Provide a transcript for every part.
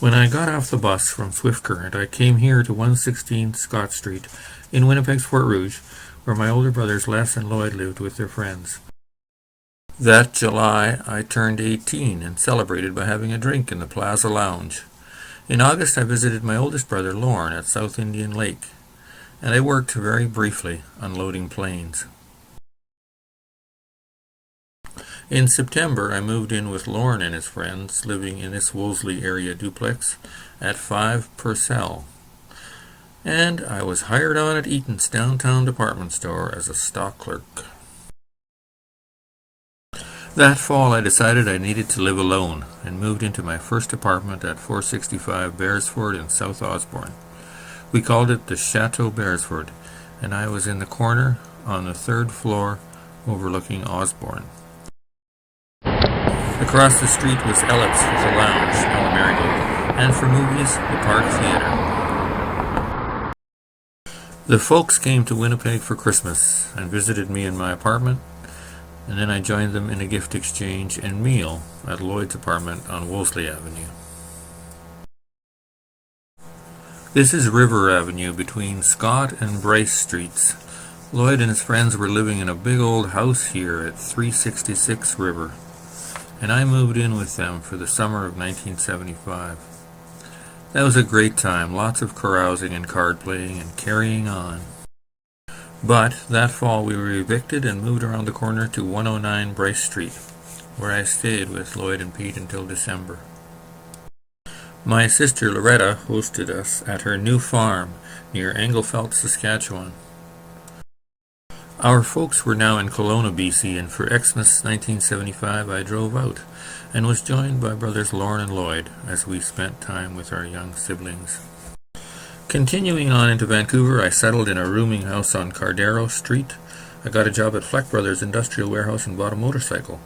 When I got off the bus from Swift Current, I came here to 116 Scott Street in Winnipeg's Fort Rouge, where my older brothers Les and Lloyd lived with their friends. That July, I turned 18 and celebrated by having a drink in the Plaza Lounge. In August, I visited my oldest brother Lorne at South Indian Lake, and I worked very briefly unloading planes. In September, I moved in with Lorne and his friends, living in this Wolseley area duplex at 5 Purcell. And I was hired on at Eaton's downtown department store as a stock clerk. That fall, I decided I needed to live alone and moved into my first apartment at 465 Beresford in South Osborne. We called it the Chateau Beresford, and I was in the corner on the 3rd floor overlooking Osborne. Across the street was Elliot's with a lounge on the Marigold, and for movies, the Park Theatre. The folks came to Winnipeg for Christmas and visited me in my apartment, and then I joined them in a gift exchange and meal at Lloyd's apartment on Wolseley Avenue. This is River Avenue between Scott and Bryce Streets. Lloyd and his friends were living in a big old house here at 366 River, and I moved in with them for the summer of 1975. That was a great time, lots of carousing and card playing and carrying on. But that fall we were evicted and moved around the corner to 109 Bryce Street, where I stayed with Lloyd and Pete until December. My sister Loretta hosted us at her new farm near Engelfelt, Saskatchewan. Our folks were now in Kelowna, BC, and for Xmas 1975 I drove out and was joined by brothers Lorne and Lloyd as we spent time with our young siblings. Continuing on into Vancouver, I settled in a rooming house on Cardero Street. I got a job at Fleck Brothers Industrial Warehouse and bought a motorcycle.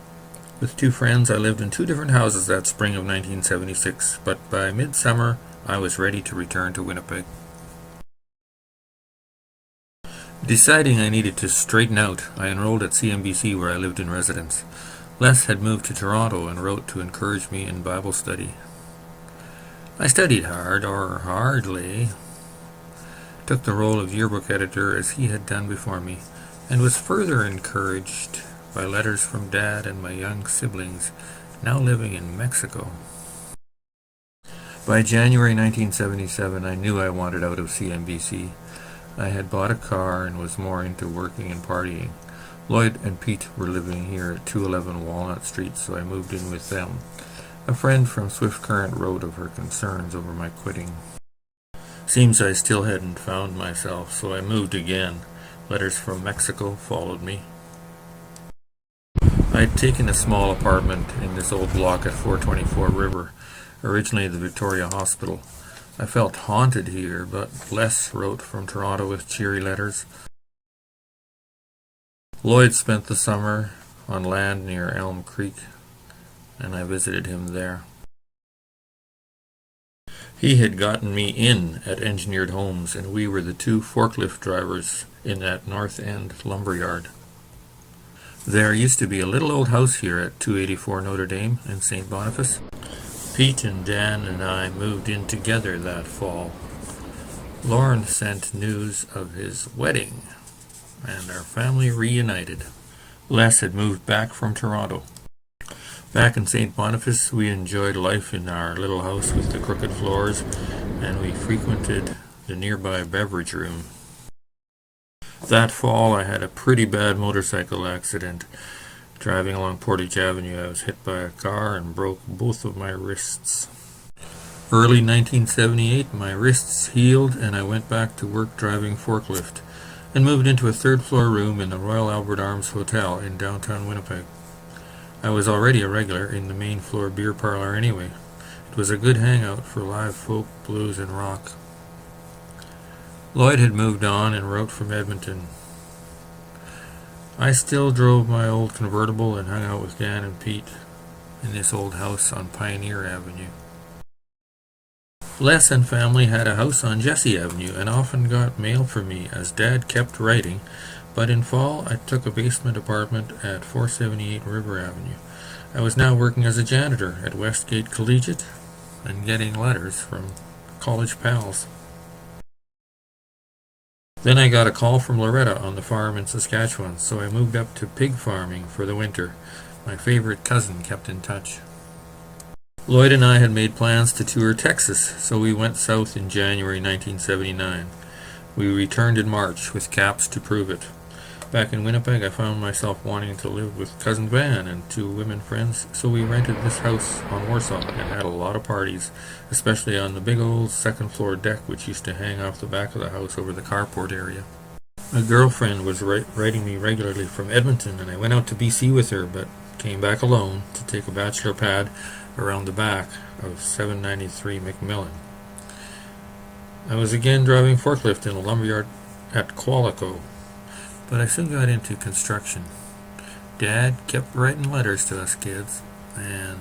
With 2 friends, I lived in 2 different houses that spring of 1976, but by midsummer, I was ready to return to Winnipeg. Deciding I needed to straighten out, I enrolled at CMBC where I lived in residence. Les had moved to Toronto and wrote to encourage me in Bible study. I studied hard, or hardly, took the role of yearbook editor as he had done before me, and was further encouraged by letters from Dad and my young siblings, now living in Mexico. By January 1977, I knew I wanted out of CMBC. I had bought a car and was more into working and partying. Lloyd and Pete were living here at 211 Walnut Street, so I moved in with them. A friend from Swift Current wrote of her concerns over my quitting. Seems I still hadn't found myself, so I moved again. Letters from Mexico followed me. I'd taken a small apartment in this old block at 424 River, originally the Victoria Hospital. I felt haunted here, but Les wrote from Toronto with cheery letters. Lloyd spent the summer on land near Elm Creek, and I visited him there. He had gotten me in at Engineered Homes, and we were the 2 forklift drivers in that North End lumberyard. There used to be a little old house here at 284 Notre Dame in St. Boniface. Pete and Dan and I moved in together that fall. Lorne sent news of his wedding, and our family reunited. Les had moved back from Toronto. Back in St. Boniface, we enjoyed life in our little house with the crooked floors, and we frequented the nearby beverage room. That fall, I had a pretty bad motorcycle accident. Driving along Portage Avenue, I was hit by a car and broke both of my wrists. Early 1978, my wrists healed, and I went back to work driving forklift, and moved into a 3rd-floor room in the Royal Albert Arms Hotel in downtown Winnipeg. I was already a regular in the main floor beer parlor anyway. It was a good hangout for live folk, blues, and rock. Lloyd had moved on and wrote from Edmonton. I still drove my old convertible and hung out with Dan and Pete in this old house on Pioneer Avenue. Les and family had a house on Jesse Avenue and often got mail from me as Dad kept writing, but in fall I took a basement apartment at 478 River Avenue. I was now working as a janitor at Westgate Collegiate, and getting letters from college pals. Then I got a call from Loretta on the farm in Saskatchewan, so I moved up to pig farming for the winter. My favorite cousin kept in touch. Lloyd and I had made plans to tour Texas, so we went south in January 1979. We returned in March with caps to prove it. Back in Winnipeg, I found myself wanting to live with Cousin Van and 2 women friends, so we rented this house on Warsaw and had a lot of parties, especially on the big old second-floor deck which used to hang off the back of the house over the carport area. My girlfriend was writing me regularly from Edmonton, and I went out to BC with her, but came back alone to take a bachelor pad around the back of 793 McMillan. I was again driving forklift in a lumberyard at Qualico, but I soon got into construction. Dad kept writing letters to us kids and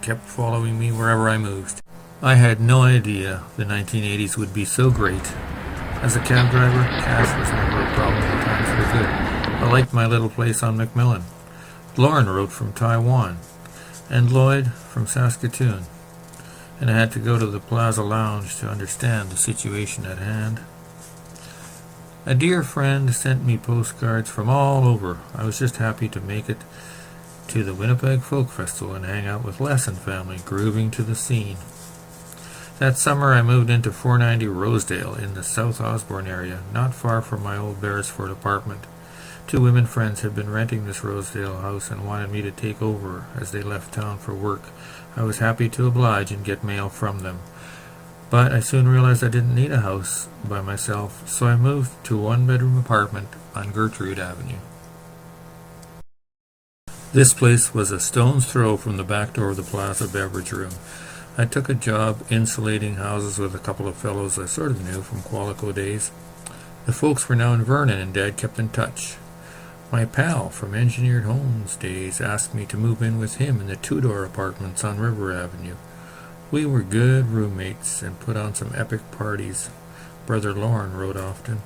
kept following me wherever I moved. I had no idea the 1980s would be so great. As a cab driver, cash was never a problem when times were good. I liked my little place on McMillan. Lauren wrote from Taiwan, and Lloyd from Saskatoon, and I had to go to the Plaza Lounge to understand the situation at hand. A dear friend sent me postcards from all over. I was just happy to make it to the Winnipeg Folk Festival and hang out with Les and family, grooving to the scene. That summer I moved into 490 Rosedale in the South Osborne area, not far from my old Beresford apartment. 2 women friends had been renting this Rosedale house and wanted me to take over as they left town for work. I was happy to oblige and get mail from them. But I soon realized I didn't need a house by myself, so I moved to a 1-bedroom apartment on Gertrude Avenue. This place was a stone's throw from the back door of the Plaza beverage room. I took a job insulating houses with a couple of fellows I sort of knew from Qualico days. The folks were now in Vernon, and Dad kept in touch. My pal from Engineered Homes days asked me to move in with him in the 2-door apartments on River Avenue. We were good roommates and put on some epic parties. Brother Lauren wrote often.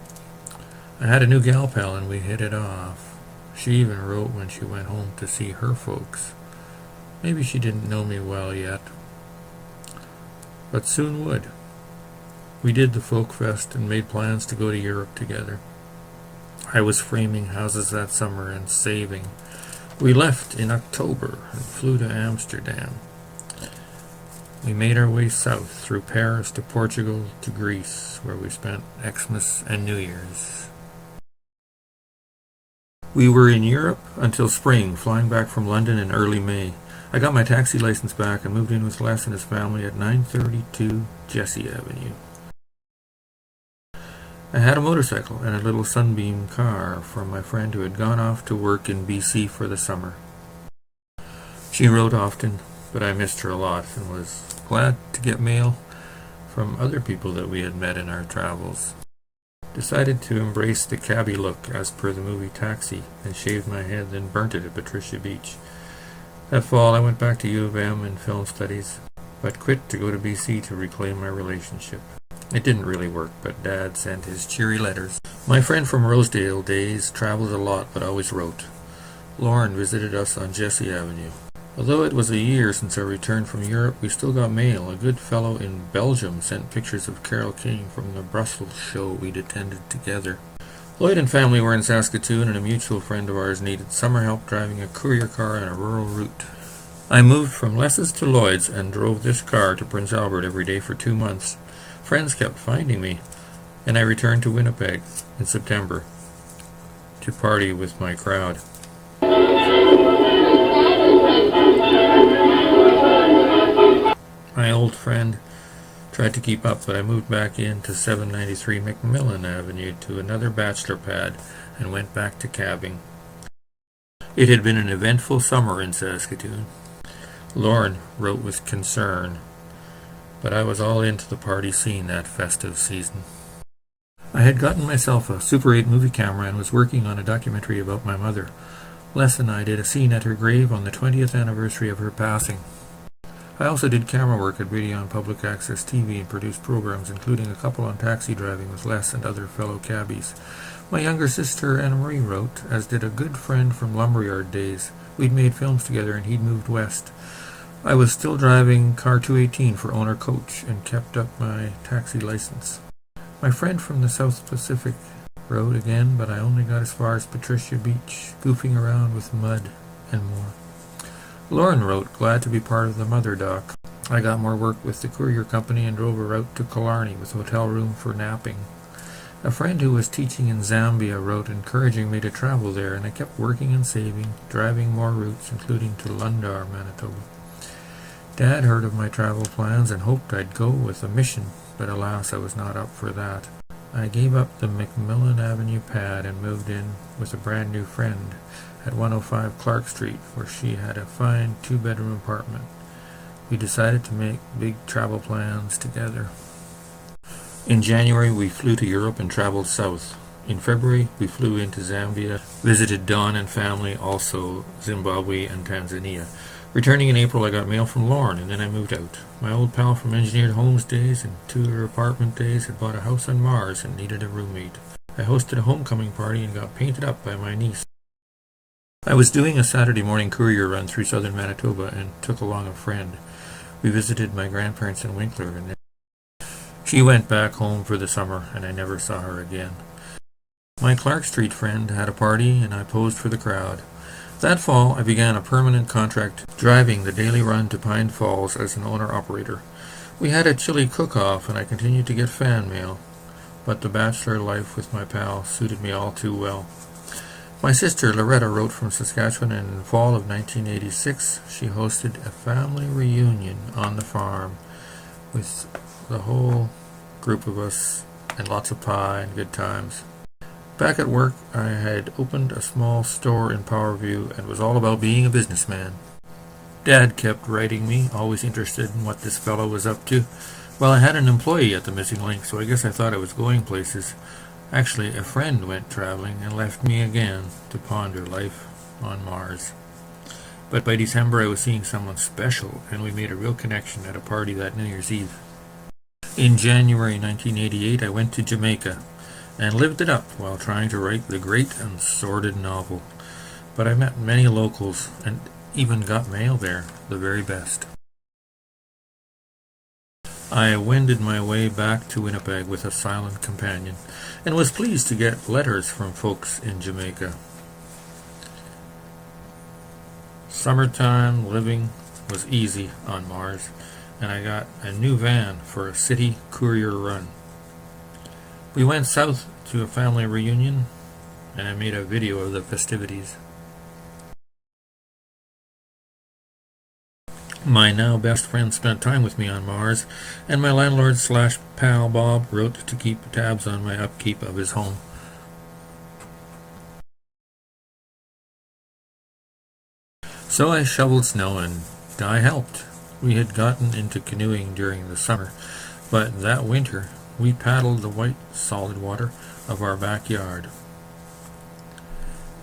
I had a new gal pal and we hit it off. She even wrote when she went home to see her folks. Maybe she didn't know me well yet, but soon would. We did the Folk Fest and made plans to go to Europe together. I was framing houses that summer and saving. We left in October and flew to Amsterdam. We made our way south through Paris to Portugal to Greece, where we spent Xmas and New Year's. We were in Europe until spring, flying back from London in early May. I got my taxi license back and moved in with Les and his family at 932 Jesse Avenue. I had a motorcycle and a little Sunbeam car from my friend who had gone off to work in BC for the summer. She wrote often, but I missed her a lot and was glad to get mail from other people that we had met in our travels. Decided to embrace the cabbie look as per the movie Taxi and shaved my head, then burnt it at Patricia Beach. That fall I went back to U of M in film studies, but quit to go to BC to reclaim my relationship. It didn't really work, but Dad sent his cheery letters. My friend from Rosedale days traveled a lot but always wrote. Lauren visited us on Jesse Avenue. Although it was a year since our return from Europe, we still got mail. A good fellow in Belgium sent pictures of Carole King from the Brussels show we'd attended together. Lloyd and family were in Saskatoon, and a mutual friend of ours needed summer help driving a courier car on a rural route. I moved from Les's to Lloyd's and drove this car to Prince Albert every day for 2 months. Friends kept finding me, and I returned to Winnipeg in September to party with my crowd. My old friend tried to keep up, but I moved back into 793 McMillan Avenue to another bachelor pad and went back to cabbing. It had been an eventful summer in Saskatoon. Lauren wrote with concern, but I was all into the party scene that festive season. I had gotten myself a Super 8 movie camera and was working on a documentary about my mother. Les and I did a scene at her grave on the 20th anniversary of her passing. I also did camera work at Radio and Public Access TV and produced programs, including a couple on taxi driving with Les and other fellow cabbies. My younger sister Anna Marie wrote, as did a good friend from lumberyard days. We'd made films together and he'd moved west. I was still driving car 218 for owner coach and kept up my taxi license. My friend from the South Pacific rode again, but I only got as far as Patricia Beach, goofing around with mud and more. Lauren wrote, glad to be part of the mother doc. I got more work with the courier company and drove her out to Killarney with hotel room for napping. A friend who was teaching in Zambia wrote encouraging me to travel there, and I kept working and saving, driving more routes, including to Lundar, Manitoba. Dad heard of my travel plans and hoped I'd go with a mission, but alas, I was not up for that. I gave up the McMillan Avenue pad and moved in with a brand new friend at 105 Clark Street, where she had a fine 2-bedroom apartment. We decided to make big travel plans together. In January, we flew to Europe and traveled south. In February, we flew into Zambia, visited Don and family, also Zimbabwe and Tanzania. Returning in April, I got mail from Lauren, and then I moved out. My old pal from Engineered Homes days and Tudor apartment days had bought a house on Mars and needed a roommate. I hosted a homecoming party and got painted up by my niece. I was doing a Saturday morning courier run through southern Manitoba and took along a friend. We visited my grandparents in Winkler, and she went back home for the summer, and I never saw her again. My Clark Street friend had a party, and I posed for the crowd. That fall, I began a permanent contract driving the daily run to Pine Falls as an owner-operator. We had a chili cook-off, and I continued to get fan mail, but the bachelor life with my pal suited me all too well. My sister Loretta wrote from Saskatchewan, and in the fall of 1986, she hosted a family reunion on the farm with the whole group of us, and lots of pie and good times. Back at work, I had opened a small store in Powerview and was all about being a businessman. Dad kept writing me, always interested in what this fellow was up to. Well, I had an employee at the Missing Link, so I guess I thought I was going places. Actually, a friend went traveling and left me again to ponder life on Mars. But by December, I was seeing someone special, and we made a real connection at a party that New Year's Eve. In January 1988, I went to Jamaica and lived it up while trying to write the great and sordid novel. But I met many locals and even got mail there, the very best. I wended my way back to Winnipeg with a silent companion, and was pleased to get letters from folks in Jamaica. Summertime living was easy on Mars, and I got a new van for a city courier run. We went south to a family reunion, and I made a video of the festivities. My now best friend spent time with me on Mars, and my landlord/pal Bob wrote to keep tabs on my upkeep of his home. So I shoveled snow, and I helped. We had gotten into canoeing during the summer, but that winter we paddled the white solid water of our backyard.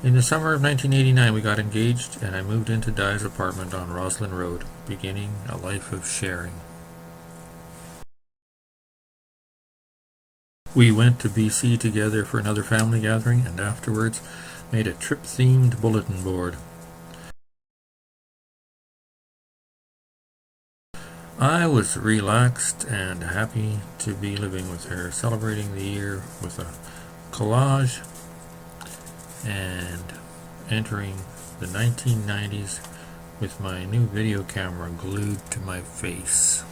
In the summer of 1989, we got engaged, and I moved into Di's apartment on Roslyn Road, beginning a life of sharing. We went to BC together for another family gathering, and afterwards made a trip-themed bulletin board. I was relaxed and happy to be living with her, celebrating the year with a collage and entering the 1990s with my new video camera glued to my face.